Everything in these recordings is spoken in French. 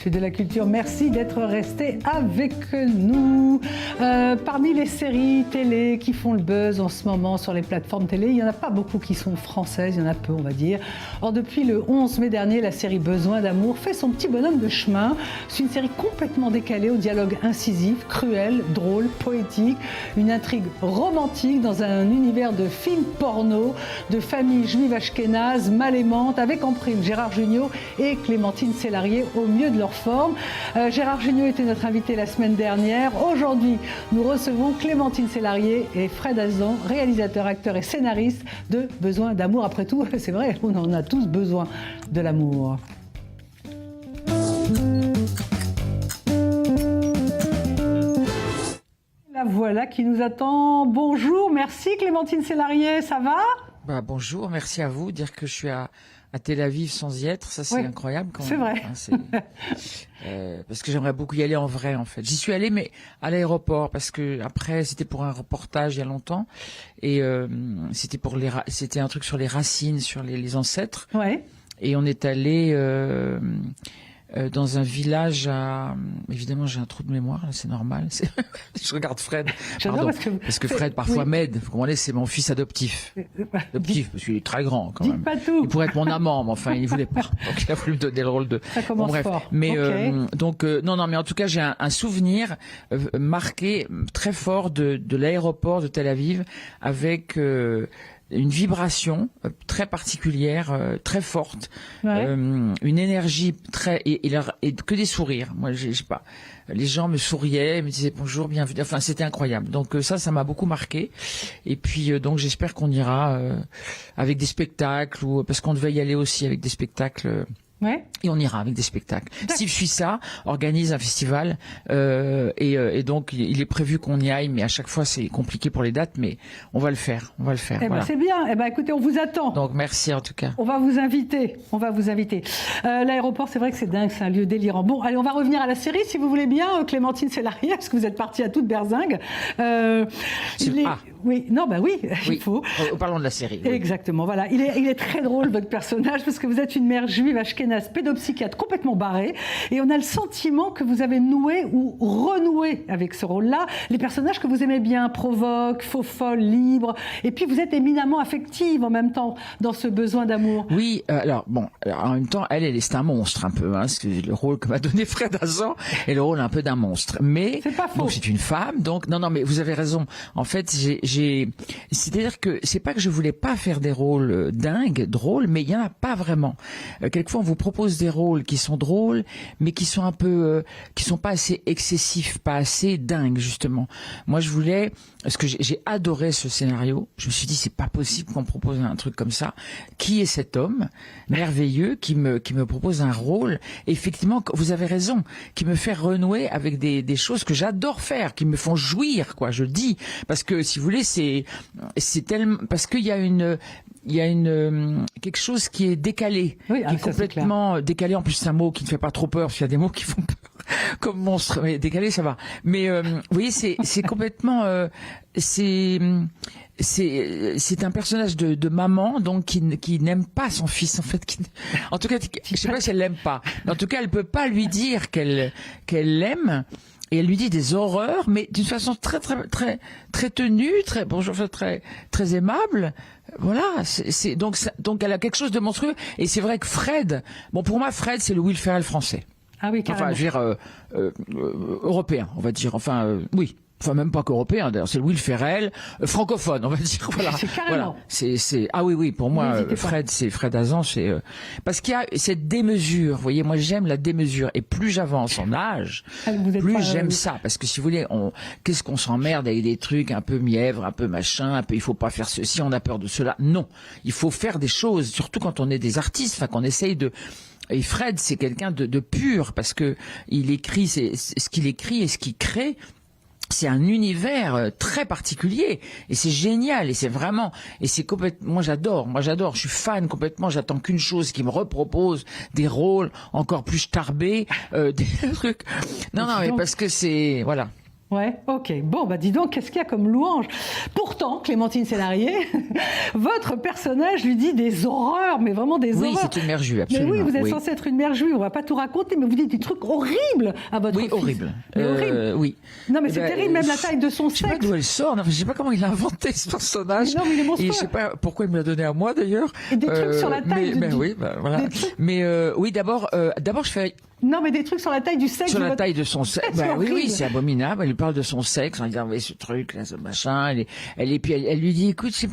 C'est de la culture. Merci d'être resté avec nous. Parmi les séries télé qui font le buzz en ce moment sur les plateformes télé, il n'y en a pas beaucoup qui sont françaises, il y en a peu, on va dire. Or, depuis le 11 mai dernier, la série Besoin d'amour fait son petit bonhomme de chemin. C'est une série complètement décalée, au dialogue incisif, cruel, drôle, poétique, une intrigue romantique dans un univers de films porno, de familles juives ashkénazes, mal aimantes, avec en prime Gérard Jugnot et Clémentine Célarié au mieux de leur forme. Gérard Jugnot était notre invité la semaine dernière. Aujourd'hui, nous recevons Clémentine Célarié et Fred Hazan, réalisateur, acteur et scénariste de Besoin d'amour. Après tout, c'est vrai, on en a tous besoin de l'amour. La voilà qui nous attend. Bonjour, merci Clémentine Célarié, ça va ? Bonjour, merci à vous. Dire que je suis à Tel Aviv sans y être, ça c'est incroyable quand même. C'est vrai. Parce que j'aimerais beaucoup y aller en vrai en fait. J'y suis allée mais à l'aéroport parce que après c'était pour un reportage il y a longtemps et c'était un truc sur les racines, sur les ancêtres. Ouais. Et on est allé dans un village évidemment j'ai un trou de mémoire là, c'est normal. Je regarde Fred. Pardon, parce que Fred parfois m'aide. Vous comprenez, c'est mon fils adoptif. Adoptif parce qu'il est très grand quand même. Pas tout. Il pourrait être mon amant, mais enfin il voulait pas. Donc il a voulu me donner le rôle de. Ça commence fort. Mais non mais en tout cas j'ai un souvenir marqué très fort de l'aéroport de Tel Aviv avec une vibration très particulière, très forte, une énergie très et que des sourires. Moi, je sais pas. Les gens me souriaient, me disaient bonjour, bienvenue. Enfin, c'était incroyable. Donc ça m'a beaucoup marqué. Et puis donc j'espère qu'on ira avec des spectacles ou parce qu'on devait y aller aussi avec des spectacles. Ouais. Et on ira avec des spectacles. Steve Suissa organise un festival et donc il est prévu qu'on y aille, mais à chaque fois c'est compliqué pour les dates, mais on va le faire. Voilà. C'est bien. Écoutez, on vous attend. Donc merci en tout cas. On va vous inviter. L'aéroport, c'est vrai que c'est dingue, c'est un lieu délirant. Bon, allez, on va revenir à la série, si vous voulez bien, Clémentine Célarié, parce que vous êtes partie à toute berzingue. Oui, il faut. Parlons de la série. Oui. Exactement, voilà. Il est très drôle, votre personnage, parce que vous êtes une mère juive ashkénaze, pédopsychiatre, complètement barrée, et on a le sentiment que vous avez noué ou renoué avec ce rôle-là. Les personnages que vous aimez bien, provoquent, faux folles, libres, et puis vous êtes éminemment affective en même temps dans ce besoin d'amour. Oui, alors en même temps, c'est un monstre un peu, hein, c'est le rôle que m'a donné Fred Hazan est le rôle un peu d'un monstre. Mais c'est pas faux. Donc c'est une femme, donc non, mais vous avez raison. En fait, c'est-à-dire que c'est pas que je voulais pas faire des rôles dingues, drôles, mais il y en a pas vraiment. Quelquefois, on vous propose des rôles qui sont drôles, mais qui sont un peu, qui sont pas assez excessifs, pas assez dingues justement. Moi, je voulais, parce que j'ai adoré ce scénario. Je me suis dit, c'est pas possible qu'on me propose un truc comme ça. Qui est cet homme merveilleux qui me propose un rôle? Effectivement, vous avez raison, qui me fait renouer avec des choses que j'adore faire, qui me font jouir, quoi. Je dis parce que si vous voulez, c'est tellement parce qu'il y a quelque chose qui est décalé, qui est complètement décalé. En plus, c'est un mot qui ne fait pas trop peur, parce qu'il y a des mots qui font peur, comme monstre. Mais décalé, ça va. Mais vous voyez, c'est complètement, c'est un personnage de maman, donc qui n'aime pas son fils, en fait. En tout cas, je sais pas si elle l'aime pas. Mais en tout cas, elle peut pas lui dire qu'elle l'aime. Et elle lui dit des horreurs, mais d'une façon très tenue, très aimable. Voilà, donc elle a quelque chose de monstrueux. Et c'est vrai que Fred, pour moi, Fred, c'est le Will Ferrell français. Ah oui, carrément. Enfin, je veux dire, européen, on va dire. Enfin, oui. Enfin, même pas qu'européen, d'ailleurs. C'est le Will Ferrell, francophone, on va dire. Voilà. C'est carrément. Voilà. Ah oui, pour moi, Fred, c'est Fred Hazan, parce qu'il y a cette démesure. Vous voyez, moi, j'aime la démesure. Et plus j'avance en âge, plus j'aime ça. Parce que si vous voulez, qu'est-ce qu'on s'emmerde avec des trucs un peu mièvres, un peu machin, il faut pas faire ceci, on a peur de cela. Non. Il faut faire des choses, surtout quand on est des artistes, enfin, qu'on essaye de. Et Fred, c'est quelqu'un de pur, parce que il écrit, ce qu'il écrit et ce qu'il crée. C'est un univers très particulier et c'est génial et c'est vraiment et c'est complètement moi j'adore je suis fan complètement, j'attends qu'une chose, qu'il me repropose des rôles encore plus starbés, des trucs mais parce que c'est voilà. Ouais, ok. Bon, bah dis donc, qu'est-ce qu'il y a comme louange? Pourtant, Clémentine Sélarié, votre personnage lui dit des horreurs, mais vraiment des horreurs. Oui, c'est une mère juive, Mais absolument. oui, vous êtes censée être une mère juive, on va pas tout raconter, mais vous dites des trucs horribles à votre fils. Oui, horrible. Mais horrible. Oui. Non, mais c'est terrible, même la taille de son Je sais sexe. pas d'où elle sort, non, je sais pas comment il a inventé ce personnage. Mais non, mais il est monstrueux. Et je sais pas pourquoi il me l'a donné à moi d'ailleurs. Et des trucs sur la taille oui, voilà. Mais oui, d'abord je fais Non, mais des trucs sur la taille du sexe. sur la taille de son sexe. C'est Oui, horrible. c'est abominable. Elle lui parle de son sexe en disant, oui, ce truc, là, ce machin. Puis elle lui dit, écoute, je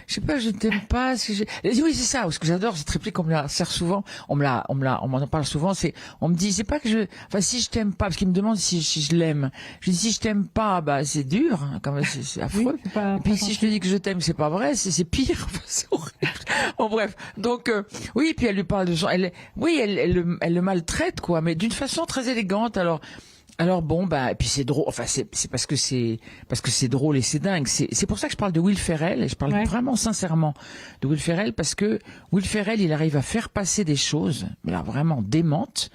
sais pas, je t'aime pas. Elle dit, oui, c'est ça. Ce que j'adore, cette réplique, on me la sert souvent. On m'en parle souvent. On me dit, c'est pas que enfin, si je t'aime pas, parce qu'il me demande si je l'aime. Je dis, si je t'aime pas, bah, c'est dur, hein, quand même, c'est affreux. Oui, Et puis, si je te dis que je t'aime, c'est pas vrai, c'est pire. Enfin, c'est horrible. Bon, bref. Donc, oui, puis elle lui parle de son, elle le maltraite, quoi, mais d'une façon très élégante. Alors bon, bah, et puis c'est drôle. Enfin, c'est parce que c'est drôle et c'est dingue. C'est pour ça que je parle de Will Ferrell, et je parle vraiment sincèrement de Will Ferrell, parce que Will Ferrell, il arrive à faire passer des choses, mais là vraiment démentes,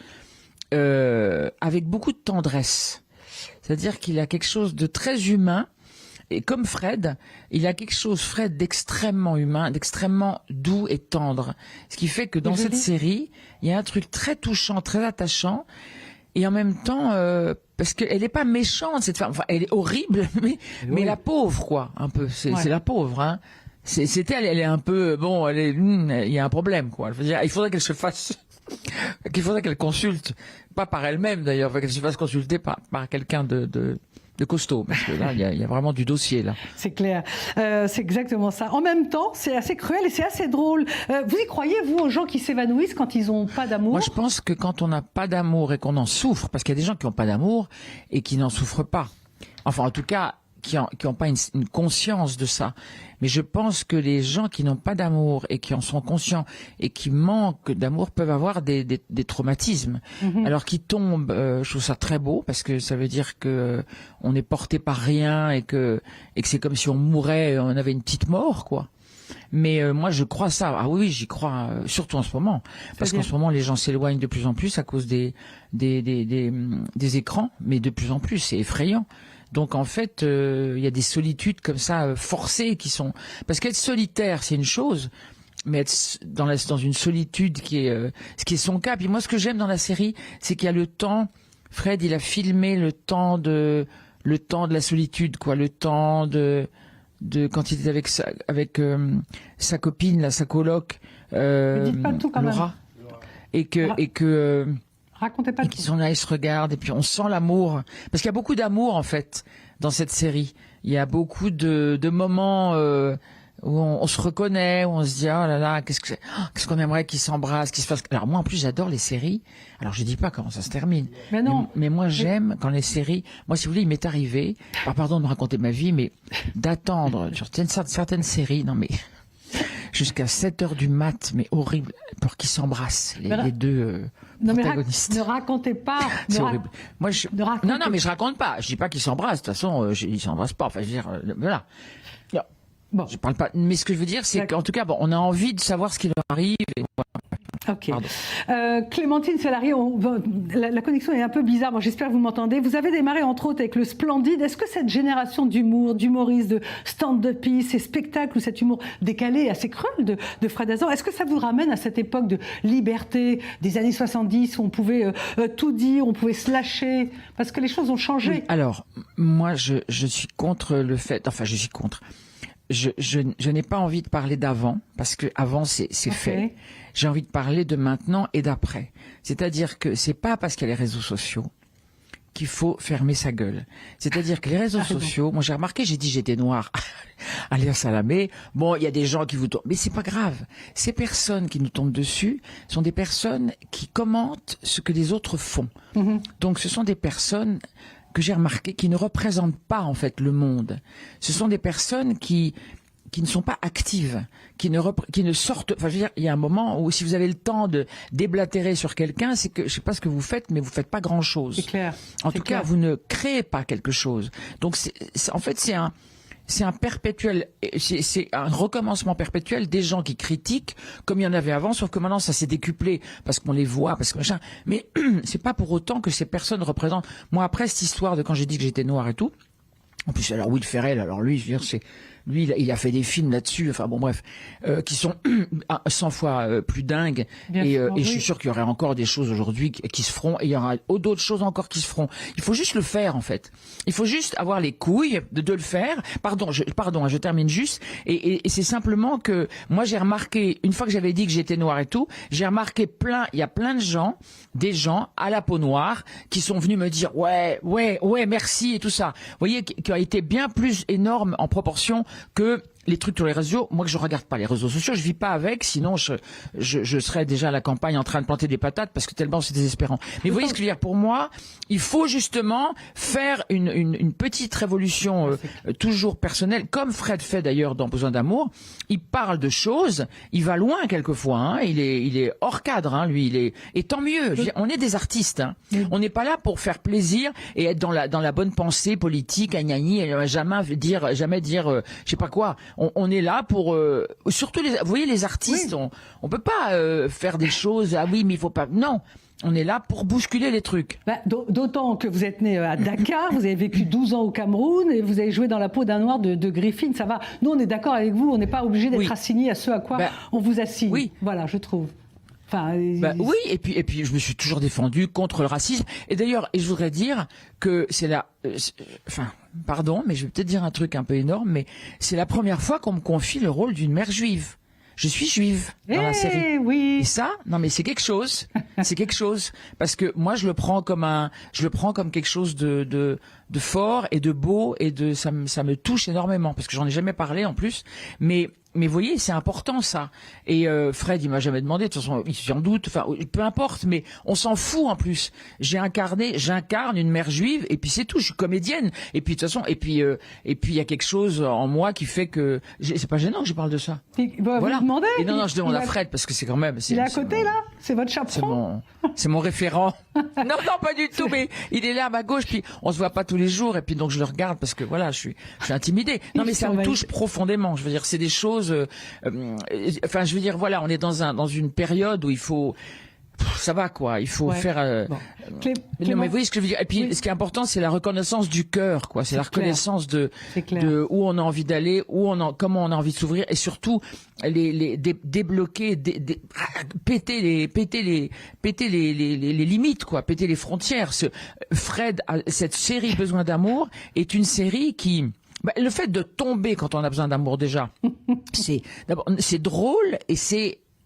avec beaucoup de tendresse. C'est-à-dire qu'il a quelque chose de très humain. Et comme Fred, il a quelque chose, Fred, d'extrêmement humain, d'extrêmement doux et tendre. Ce qui fait que dans cette série, il y a un truc très touchant, très attachant. Et en même temps, parce qu'elle n'est pas méchante, cette femme. Enfin, elle est horrible, mais la pauvre, quoi, un peu. C'est la pauvre, hein. C'est elle est un peu, bon, il y a un problème, quoi. Je veux dire, il faudrait qu'elle se fasse, qu'elle consulte, pas par elle-même d'ailleurs, qu'elle se fasse consulter par quelqu'un de costaud, parce que là, il y a vraiment du dossier, là. C'est clair. C'est exactement ça. En même temps, c'est assez cruel et c'est assez drôle. Vous y croyez, vous, aux gens qui s'évanouissent quand ils n'ont pas d'amour? Moi, je pense que quand on n'a pas d'amour et qu'on en souffre, parce qu'il y a des gens qui n'ont pas d'amour et qui n'en souffrent pas. Enfin, en tout cas, qui ont pas une conscience de ça. Mais je pense que les gens qui n'ont pas d'amour et qui en sont conscients et qui manquent d'amour peuvent avoir des traumatismes. Alors qu'ils tombent, je trouve ça très beau, parce que ça veut dire que on n'est porté par rien et que c'est comme si on mourait, on avait une petite mort, quoi. Mais moi, je crois ça. Ah oui, j'y crois, surtout en ce moment, parce qu'en ce moment, les gens s'éloignent de plus en plus à cause des écrans, mais de plus en plus, c'est effrayant. Donc en fait, il y a des solitudes comme ça forcées qui sont, parce qu'être solitaire, c'est une chose, mais être dans une solitude qui est ce qui est son cas. Puis moi, ce que j'aime dans la série, c'est qu'il y a le temps. Fred, il a filmé le temps de la solitude, quoi, le temps de quand il était avec sa copine, là, sa coloc, dites pas tout, quand Laura, même. et que Racontez pas et tout. qu'ils sont là, ils se regardent, et puis on sent l'amour, parce qu'il y a beaucoup d'amour en fait dans cette série. Il y a beaucoup de moments où on se reconnaît, où on se dit oh là là, qu'est-ce qu'on aimerait qu'ils s'embrassent, qu'ils se fassent. Alors moi en plus j'adore les séries. Alors je dis pas comment ça se termine. Mais non. Mais moi j'aime quand les séries. Moi si vous voulez, il m'est arrivé, pardon de me raconter ma vie, mais d'attendre sur certaines séries, non mais jusqu'à 7h du mat, mais horrible, pour qu'ils s'embrassent les deux protagonistes. Ne racontez pas. C'est horrible. Moi, non, mais je raconte pas. Je dis pas qu'ils s'embrassent. De toute façon, ils s'embrassent pas. Enfin, je veux dire, voilà. Bon. Je parle pas. Mais ce que je veux dire, c'est qu'en tout cas, bon, on a envie de savoir ce qui leur arrive. Et voilà. Ok. Clémentine Sélarié, la connexion est un peu bizarre. Bon, j'espère que vous m'entendez. Vous avez démarré entre autres avec le Splendide. Est-ce que cette génération d'humoristes, de stand-upistes, ces spectacles ou cet humour décalé, assez cruel de Fred Hazan, est-ce que ça vous ramène à cette époque de liberté des années 70 où on pouvait tout dire, on pouvait se lâcher, parce que les choses ont changé? Oui, alors, moi, je suis contre le fait. Enfin, je suis contre. Je n'ai pas envie de parler d'avant, parce que avant c'est fait. J'ai envie de parler de maintenant et d'après. C'est-à-dire que c'est pas parce qu'il y a les réseaux sociaux qu'il faut fermer sa gueule. C'est-à-dire que les réseaux sociaux, moi j'ai remarqué, j'ai dit j'étais noire à Léa Salamé. Bon, il y a des gens qui vous tombent, mais c'est pas grave. Ces personnes qui nous tombent dessus sont des personnes qui commentent ce que les autres font. Donc ce sont des personnes que j'ai remarqué qui ne représentent pas en fait le monde. Ce sont des personnes qui ne sont pas actives, qui ne sortent. Enfin, je veux dire, il y a un moment où si vous avez le temps de déblatérer sur quelqu'un, c'est que je sais pas ce que vous faites, mais vous faites pas grand-chose. C'est clair. En tout cas, vous ne créez pas quelque chose. Donc, en fait, c'est un perpétuel, c'est un recommencement perpétuel des gens qui critiquent comme il y en avait avant, sauf que maintenant ça s'est décuplé parce qu'on les voit, parce que machin. Mais c'est pas pour autant que ces personnes représentent. Moi, après cette histoire de quand j'ai dit que j'étais noir et tout, en plus, alors Will Ferrell, alors lui, je veux dire, lui, il a fait des films là-dessus, enfin bon bref, qui sont 100 fois plus dingues. Et je suis sûr qu'il y aurait encore des choses aujourd'hui qui se feront, et il y aura d'autres choses encore qui se feront. Il faut juste le faire en fait. Il faut juste avoir les couilles de le faire. Pardon, je termine juste. Et c'est simplement que moi j'ai remarqué, une fois que j'avais dit que j'étais noir et tout, j'ai remarqué il y a plein de gens, des gens à la peau noire, qui sont venus me dire ouais, merci et tout ça. Vous voyez, qui a été bien plus énorme en proportion que les trucs sur les réseaux. Moi, que je regarde pas les réseaux sociaux, je vis pas avec, sinon je serais déjà à la campagne en train de planter des patates parce que tellement c'est désespérant. Mais vous voyez ce que je veux dire? Pour moi, il faut justement faire une petite révolution toujours personnelle, comme Fred fait d'ailleurs dans Besoin d'amour. Il parle de choses, il va loin quelquefois, hein, il est hors cadre, hein, lui, et tant mieux. Je veux dire, on est des artistes, hein. On n'est pas là pour faire plaisir et être dans la bonne pensée politique, jamais dire, je sais pas quoi. On est là pour surtout vous voyez les artistes, on peut pas faire des choses mais il faut pas, non, on est là pour bousculer les trucs. D'autant que vous êtes né à Dakar, vous avez vécu 12 ans au Cameroun et vous avez joué dans la peau d'un noir de Griffin, ça va. Nous on est d'accord avec vous, on n'est pas obligé d'être assigné à ce à quoi on vous assigne. Oui. Voilà, je trouve. Oui, et puis je me suis toujours défendu contre le racisme. Et d'ailleurs, je voudrais dire que c'est pardon, mais je vais peut-être dire un truc un peu énorme, mais c'est la première fois qu'on me confie le rôle d'une mère juive. Je suis juive dans la série. Oui. Et ça, non mais c'est quelque chose. C'est quelque chose. Parce que moi je le prends comme quelque chose de fort et de beau et ça me touche énormément parce que j'en ai jamais parlé en plus. Mais vous voyez, c'est important ça. Et Fred, il m'a jamais demandé. De toute façon, il s'en doute. Enfin, peu importe. Mais on s'en fout en plus. J'incarne une mère juive. Et puis c'est tout. Je suis comédienne. Et puis de toute façon, et puis il y a quelque chose en moi qui fait que c'est pas gênant que je parle de ça. Voilà. Vous demandez. Et non, je demande à Fred parce que c'est quand même. Il est à côté là. C'est votre chaperon. C'est mon référent. Non, pas du tout. Mais il est là à ma gauche. Puis on se voit pas tous les jours. Et puis donc je le regarde parce que voilà, je suis intimidée. Non, mais ça me touche profondément. Je veux dire, c'est des choses. Enfin, je veux dire, voilà, on est dans une période où il faut, ça va quoi, il faut faire. Non, mais vous voyez ce que je veux dire. Et puis, ce qui est important, c'est la reconnaissance du cœur, quoi. C'est la reconnaissance de où on a envie d'aller, comment on a envie de s'ouvrir, et surtout débloquer, péter les limites, quoi, péter les frontières. Fred, cette série Besoin d'amour est une série qui le fait de tomber quand on a besoin d'amour déjà, c'est drôle et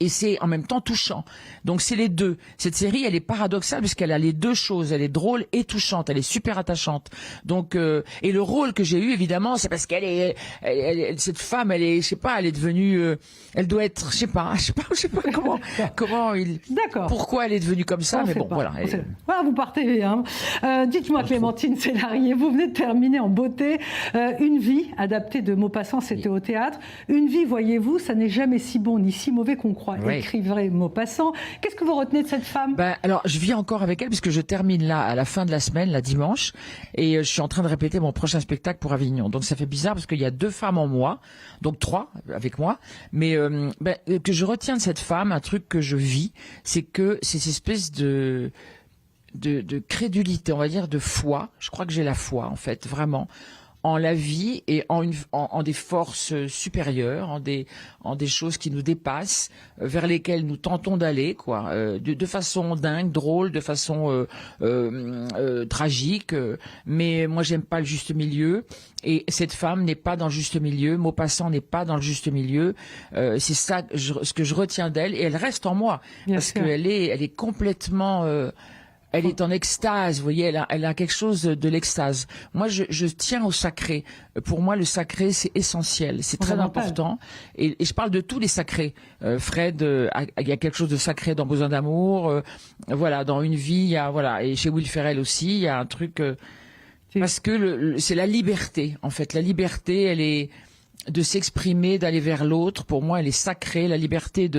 c'est en même temps touchant. Donc c'est les deux. Cette série, elle est paradoxale parce qu'elle a les deux choses. Elle est drôle et touchante. Elle est super attachante. Donc et le rôle que j'ai eu, évidemment, c'est parce cette femme, elle est, je sais pas, elle est devenue, elle doit être, je sais pas pourquoi elle est devenue comme ça, mais bon, voilà. Voilà, vous partez, hein. Dites-moi, Clémentine Sélarié, vous venez de terminer en beauté Une vie, adaptée de Maupassant, c'était au théâtre. Une vie, voyez-vous, ça n'est jamais si bon ni si mauvais qu'on croit. Écrivait Maupassant. Qu'est-ce que vous retenez de cette femme? Alors, je vis encore avec elle puisque je termine là à la fin de la semaine, là dimanche, et je suis en train de répéter mon prochain spectacle pour Avignon. Donc ça fait bizarre parce qu'il y a 2 femmes en moi, donc 3 avec moi. Mais que je retiens de cette femme, un truc que je vis, c'est que c'est cette espèce de crédulité, on va dire, de foi. Je crois que j'ai la foi, en fait, vraiment, en la vie et en des forces supérieures, en des choses qui nous dépassent, vers lesquelles nous tentons d'aller, quoi, de façon dingue, drôle, de façon tragique. Mais moi, j'aime pas le juste milieu. Et cette femme n'est pas dans le juste milieu. Maupassant n'est pas dans le juste milieu. C'est ça, ce que je retiens d'elle, et elle reste en moi parce qu'elle est complètement. Elle est en extase, vous voyez, elle a quelque chose de l'extase. Moi, je tiens au sacré. Pour moi, le sacré, c'est essentiel, c'est très important. Et je parle de tous les sacrés. Fred, il y a quelque chose de sacré dans Besoin d'amour. Voilà, dans Une vie, il y a, voilà, et chez Will Ferrell aussi, il y a un truc parce que c'est la liberté. En fait, la liberté, elle est de s'exprimer, d'aller vers l'autre. Pour moi, elle est sacrée. La liberté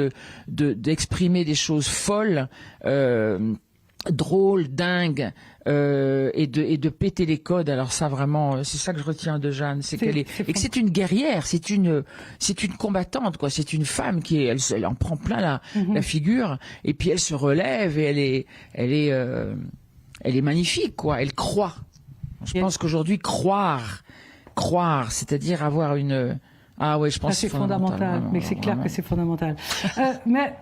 d'exprimer des choses folles. drôle, dingue, et de péter les codes. Alors ça vraiment, c'est ça que je retiens de Jeanne, c'est qu'elle est et que c'est une guerrière, c'est une combattante, quoi. C'est une femme qui elle en prend plein la figure, et puis elle se relève et elle est magnifique, quoi. Elle croit. Je pense qu'aujourd'hui croire, c'est-à-dire avoir une Ah oui, je pense que c'est fondamental. Mais c'est clair que c'est fondamental. Mais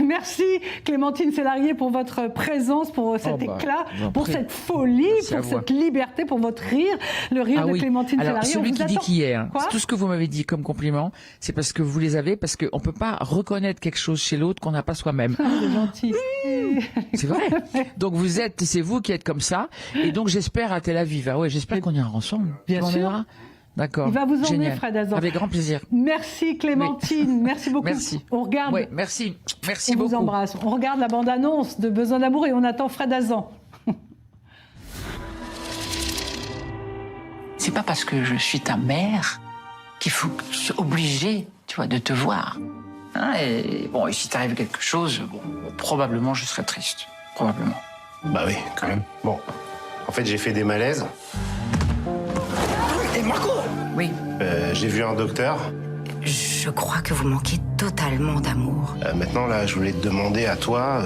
merci Clémentine Célarié pour votre présence, pour cet éclat, pour cette folie, pour cette liberté, pour votre rire, le rire de Clémentine Célarié. Alors celui qui dit qui est, tout ce que vous m'avez dit comme compliment, c'est parce que vous les avez, parce qu'on peut pas reconnaître quelque chose chez l'autre qu'on n'a pas soi-même. C'est gentil. C'est vrai. Donc c'est vous qui êtes comme ça, et donc j'espère à Tel Aviv. Ah ouais, j'espère qu'on ira ensemble. Bien sûr. D'accord. Il va vous emmener, Génial. Fred Hazan. Avec grand plaisir. Merci Clémentine, merci beaucoup. Merci. On regarde. Oui, merci on beaucoup. On vous embrasse. On regarde la bande-annonce de Besoin d'amour et on attend Fred Hazan. C'est pas parce que je suis ta mère qu'il faut que je sois obligé, tu vois, de te voir. Hein, et bon, et si t'arrive quelque chose, probablement je serais triste. Probablement. Bah oui, quand même. Bon, en fait, j'ai fait des malaises. Et Marco! Oui. J'ai vu un docteur. Je crois que vous manquez totalement d'amour. Maintenant, là, je voulais te demander à toi...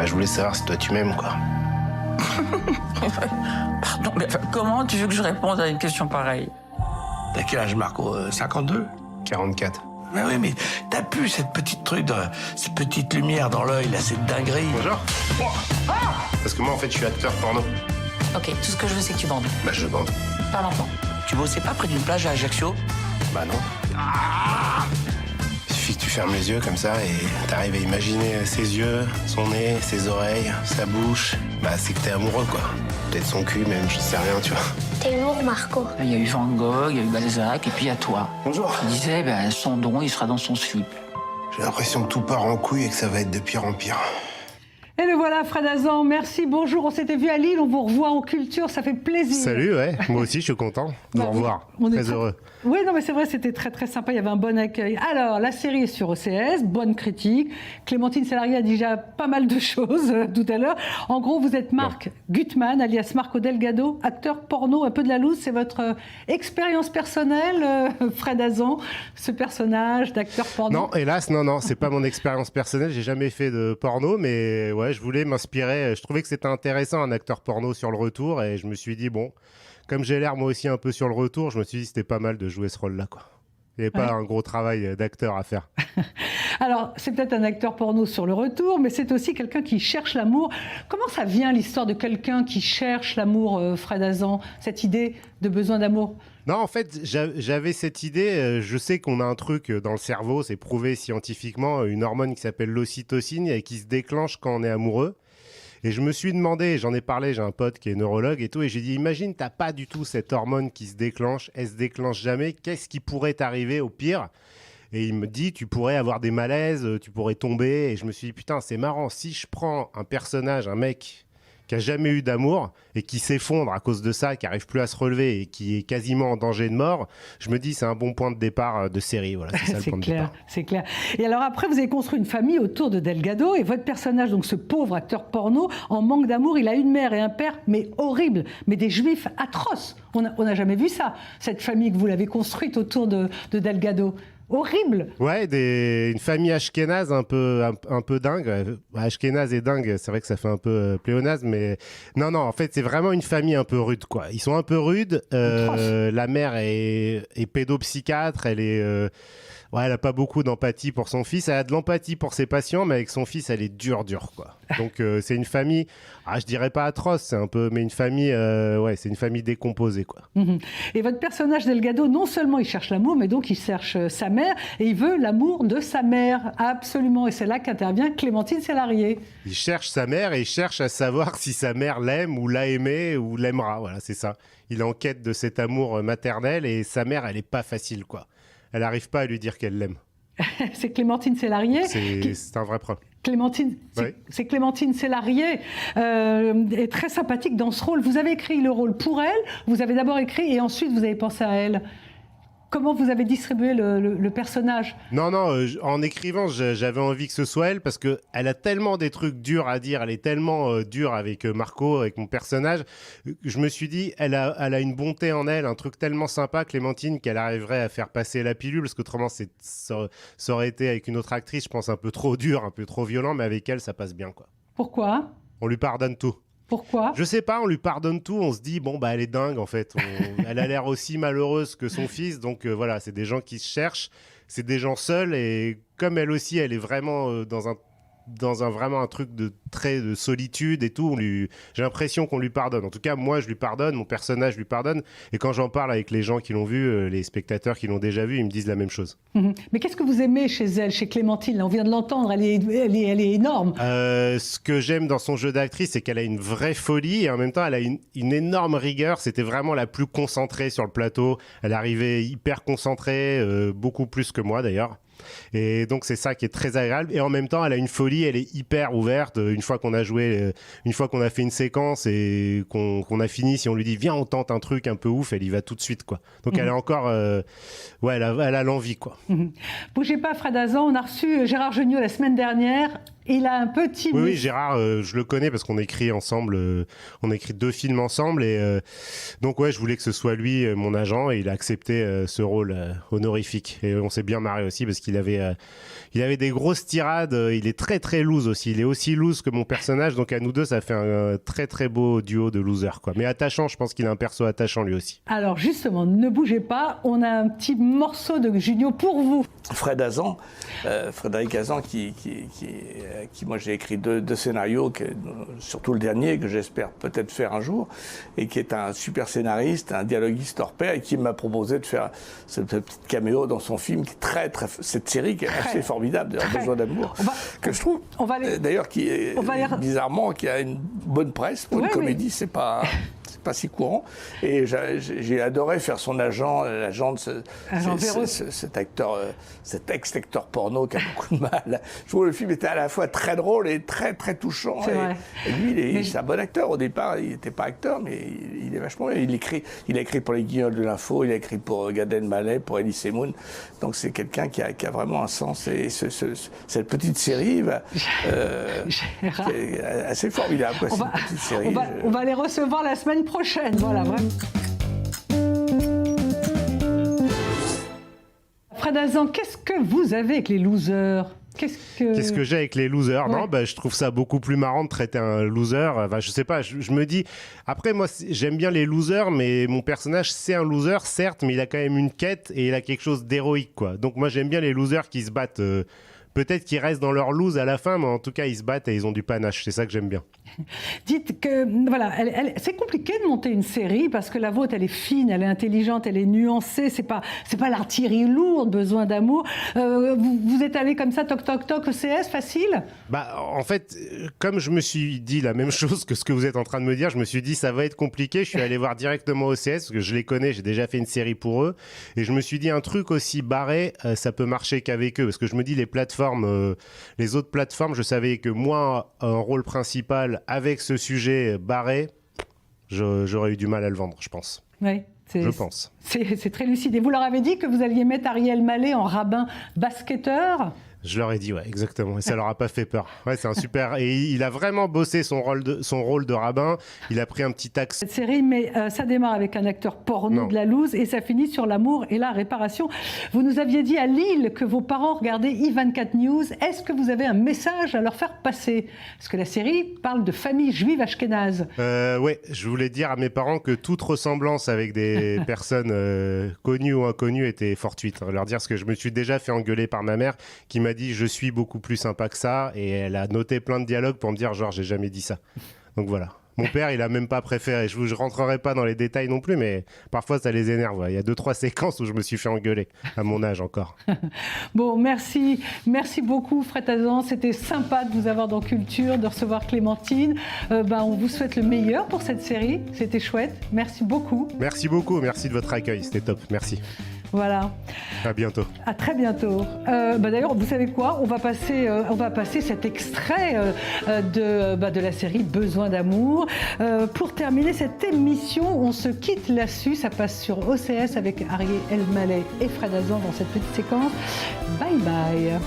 je voulais savoir si toi, tu m'aimes, quoi. Pardon, mais comment tu veux que je réponde à une question pareille? T'as quel âge, Marco? 52? 44. Mais oui, mais t'as plus cette petite truc, cette petite lumière dans l'œil, là, cette dinguerie. Bonjour. Parce que moi, en fait, je suis acteur porno. Ok, tout ce que je veux, c'est que tu bandes. Bah, je bande. Pas longtemps. Tu bossais pas près d'une plage à Ajaccio? Bah non. Il suffit que tu fermes les yeux comme ça et t'arrives à imaginer ses yeux, son nez, ses oreilles, sa bouche. Bah, c'est que t'es amoureux, quoi. Peut-être son cul, même, je sais rien, tu vois. T'es lourd, Marco. Il y a eu Van Gogh, il y a eu Balzac, et puis il y a toi. Bonjour. Il disait, son don, il sera dans son slip. J'ai l'impression que tout part en couille et que ça va être de pire en pire. Et le voilà, Fred Hazan, merci, bonjour, on s'était vu à Lille, on vous revoit en culture, ça fait plaisir. Salut, ouais, moi aussi je suis content de vous revoir, très heureux. Oui, non mais c'est vrai, c'était très très sympa, il y avait un bon accueil. Alors, la série est sur OCS, bonne critique, Clémentine Célarié a déjà pas mal de choses tout à l'heure. En gros, vous êtes Marc Gutmann, alias Marco Delgado, acteur porno, un peu de la loose, c'est votre expérience personnelle, Fred Hazan, ce personnage d'acteur porno? Non, hélas, non, c'est pas mon expérience personnelle, j'ai jamais fait de porno, mais ouais, je voulais m'inspirer, je trouvais que c'était intéressant un acteur porno sur le retour et je me suis dit, bon, comme j'ai l'air moi aussi un peu sur le retour, je me suis dit c'était pas mal de jouer ce rôle-là, quoi. Il n'y avait pas un gros travail d'acteur à faire. Alors, c'est peut-être un acteur porno sur le retour, mais c'est aussi quelqu'un qui cherche l'amour. Comment ça vient l'histoire de quelqu'un qui cherche l'amour, Fred Hazan, cette idée de besoin d'amour? Non, en fait, j'avais cette idée, je sais qu'on a un truc dans le cerveau, c'est prouvé scientifiquement, une hormone qui s'appelle l'ocytocine et qui se déclenche quand on est amoureux. Et je me suis demandé, j'en ai parlé, j'ai un pote qui est neurologue et tout, et j'ai dit, imagine, t'as pas du tout cette hormone qui se déclenche, elle se déclenche jamais, qu'est-ce qui pourrait t'arriver au pire? Et il me dit, tu pourrais avoir des malaises, tu pourrais tomber, et je me suis dit, putain, c'est marrant, si je prends un personnage, un mec qui a jamais eu d'amour et qui s'effondre à cause de ça, qui arrive plus à se relever et qui est quasiment en danger de mort, je me dis c'est un bon point de départ de série. Voilà, c'est ça le point de départ. C'est clair. Et alors après, vous avez construit une famille autour de Delgado et votre personnage, donc ce pauvre acteur porno, en manque d'amour, il a une mère et un père, mais horribles, mais des juifs atroces. On n'a jamais vu ça, cette famille que vous l'avez construite autour de Delgado. Horrible. Ouais, une famille ashkénaze un peu dingue. Ashkénaze et dingue, c'est vrai que ça fait un peu pléonasme, mais non, en fait, c'est vraiment une famille un peu rude, quoi. Ils sont un peu rudes. La mère est pédopsychiatre, elle a pas beaucoup d'empathie pour son fils. Elle a de l'empathie pour ses patients, mais avec son fils, elle est dure, quoi. Donc, c'est une famille, je dirais pas atroce, c'est un peu, mais une famille, c'est une famille décomposée, quoi. Et votre personnage Delgado, non seulement il cherche l'amour, mais donc il cherche sa mère et il veut l'amour de sa mère, absolument. Et c'est là qu'intervient Clémentine Célarié. Il cherche sa mère et il cherche à savoir si sa mère l'aime ou l'a aimé ou l'aimera. Voilà, c'est ça. Il est en quête de cet amour maternel et sa mère, elle est pas facile, quoi. Elle n'arrive pas à lui dire qu'elle l'aime. C'est Clémentine Célarié. C'est un vrai problème. C'est Clémentine Célarié, est très sympathique dans ce rôle. Vous avez écrit le rôle pour elle, vous avez d'abord écrit et ensuite vous avez pensé à elle. comment vous avez distribué le personnage? Non, en écrivant, j'avais envie que ce soit elle parce qu'elle a tellement des trucs durs à dire, elle est tellement dure avec Marco, avec mon personnage. Je me suis dit, elle a une bonté en elle, un truc tellement sympa, Clémentine, qu'elle arriverait à faire passer la pilule, parce qu'autrement, ça aurait été avec une autre actrice, je pense, un peu trop dur, un peu trop violent, mais avec elle, ça passe bien, quoi. Pourquoi? On lui pardonne tout. Pourquoi? Je sais pas, on lui pardonne tout, on se dit, bon, bah, elle est dingue, en fait. Elle a l'air aussi malheureuse que son fils, donc voilà, c'est des gens qui se cherchent, c'est des gens seuls, et comme elle aussi, elle est vraiment vraiment un truc de solitude et tout, j'ai l'impression qu'on lui pardonne. En tout cas, moi, je lui pardonne, mon personnage lui pardonne, et quand j'en parle avec les gens qui l'ont vu, les spectateurs qui l'ont déjà vu, ils me disent la même chose. Mais qu'est-ce que vous aimez chez elle, chez Clémentine? Là, on vient de l'entendre, elle est énorme. Ce que j'aime dans son jeu d'actrice, c'est qu'elle a une vraie folie, et en même temps, elle a une énorme rigueur. C'était vraiment la plus concentrée sur le plateau. Elle arrivait hyper concentrée, beaucoup plus que moi d'ailleurs. Et donc c'est ça qui est très agréable, et en même temps elle a une folie, elle est hyper ouverte. Une fois qu'on a joué, une fois qu'on a fait une séquence et qu'on a fini, si on lui dit viens on tente un truc un peu ouf, elle y va tout de suite, quoi. Donc elle est encore elle a l'envie, quoi. Bougez pas, Fred Hazan, on a reçu Gérard Jugnot la semaine dernière. Il a un petit... Oui, Gérard, je le connais parce qu'on écrit ensemble, on a écrit 2 films ensemble, et donc ouais, je voulais que ce soit lui, mon agent, et il a accepté ce rôle honorifique. Et on s'est bien marré aussi parce qu'il avait des grosses tirades, il est très très loose aussi, il est aussi loose que mon personnage, donc à nous deux, ça fait un très très beau duo de losers, quoi. Mais attachant, je pense qu'il a un perso attachant lui aussi. Alors justement, ne bougez pas, on a un petit morceau de Jugnot pour vous. Fred Hazan, Frédéric Hazan, qui moi j'ai écrit deux scénarios, surtout le dernier, que j'espère peut-être faire un jour, et qui est un super scénariste, un dialoguiste hors pair, et qui m'a proposé de faire ce petit caméo dans son film, qui est cette série qui est assez formidable, Besoin d'amour, que je trouve, d'ailleurs, qui est bizarrement, qui a une bonne presse pour une comédie, c'est pas si courant, et j'ai adoré faire son l'agent de cet acteur, cet ex-acteur porno qui a beaucoup de mal. Je trouve que le film était à la fois très drôle et très très touchant, et lui c'est un bon acteur. Au départ il n'était pas acteur, mais il est vachement bien. Il a écrit pour les Guignols de l'info, il a écrit pour Gad Elmaleh, pour Elie Semoun, donc c'est quelqu'un qui a vraiment un sens, et cette petite série est assez formidable, quoi. On va les recevoir la semaine prochaine. Voilà, vraiment. Fred Hazan, qu'est-ce que vous avez avec les losers? Qu'est-ce que j'ai avec les losers? Non, je trouve ça beaucoup plus marrant de traiter un loser. Enfin, je sais pas, je me dis... Après, moi, j'aime bien les losers, mais mon personnage, c'est un loser, certes, mais il a quand même une quête et il a quelque chose d'héroïque, quoi. Donc moi, j'aime bien les losers qui se battent... Peut-être qu'ils restent dans leur lose à la fin, mais en tout cas, ils se battent et ils ont du panache. C'est ça que j'aime bien. Dites que, voilà, c'est compliqué de monter une série parce que la vôtre, elle est fine, elle est intelligente, elle est nuancée. C'est pas l'artillerie lourde, Besoin d'amour. Vous êtes allé comme ça, toc, toc, toc, ECS, facile? En fait, comme je me suis dit la même chose que ce que vous êtes en train de me dire, je me suis dit ça va être compliqué. Je suis allé voir directement ECS parce que je les connais, j'ai déjà fait une série pour eux. Et je me suis dit un truc aussi barré, ça peut marcher qu'avec eux. Parce que je me dis les autres plateformes, je savais que moi, un rôle principal avec ce sujet barré, j'aurais eu du mal à le vendre, je pense. Oui, je pense. C'est très lucide. Et vous leur avez dit que vous alliez mettre Ariel Mallet en rabbin basketteur? Je leur ai dit, ouais, exactement. Et ça leur a pas fait peur. Ouais, c'est un super... Et il a vraiment bossé son rôle de rabbin. Il a pris un petit axe. Cette série, mais ça démarre avec un acteur porno de la loose et ça finit sur l'amour et la réparation. Vous nous aviez dit à Lille que vos parents regardaient I24 News. Est-ce que vous avez un message à leur faire passer? Parce que la série parle de famille juive ashkénaze. Ouais, je voulais dire à mes parents que toute ressemblance avec des personnes connues ou inconnues était fortuite. Leur dire, parce que je me suis déjà fait engueuler par ma mère qui m'a dit je suis beaucoup plus sympa que ça, et elle a noté plein de dialogues pour me dire genre j'ai jamais dit ça. Donc voilà. Mon père, il a même pas préféré. Je rentrerai pas dans les détails non plus, mais parfois ça les énerve. Il y a 2-3 séquences où je me suis fait engueuler, à mon âge encore. Bon, merci beaucoup Fred Hazan. C'était sympa de vous avoir dans Culture, de recevoir Clémentine. On vous souhaite le meilleur pour cette série. C'était chouette. Merci beaucoup. Merci beaucoup. Merci de votre accueil. C'était top. Merci. Voilà. À bientôt. À très bientôt. D'ailleurs, vous savez quoi, on va passer cet extrait de la série Besoin d'amour. Pour terminer cette émission, on se quitte là-dessus. Ça passe sur OCS avec Arié Elmaleh et Fred Hazan dans cette petite séquence. Bye bye.